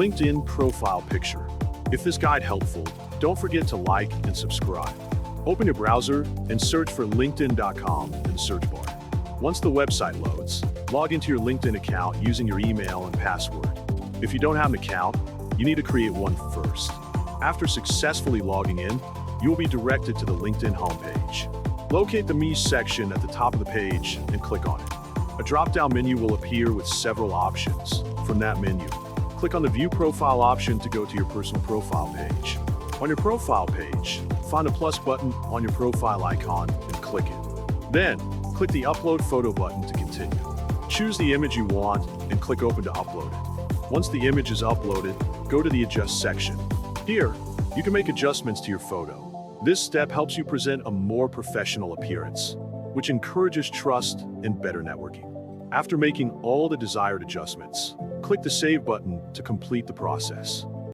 LinkedIn profile picture. If this guide helpful, don't forget to like and subscribe. Open your browser and search for LinkedIn.com in the search bar. Once the website loads, log into your LinkedIn account using your email and password. If you don't have an account, you need to create one first. After successfully logging in, you will be directed to the LinkedIn homepage. Locate the Me section at the top of the page and click on it. A drop-down menu will appear with several options. From that menu, click on the View Profile option to go to your personal profile page. On your profile page, find a plus button on your profile icon and click it. Then, click the Upload Photo button to continue. Choose the image you want and click Open to upload it. Once the image is uploaded, go to the Adjust section. Here, you can make adjustments to your photo. This step helps you present a more professional appearance, which encourages trust and better networking. After making all the desired adjustments, click the Save button to complete the process.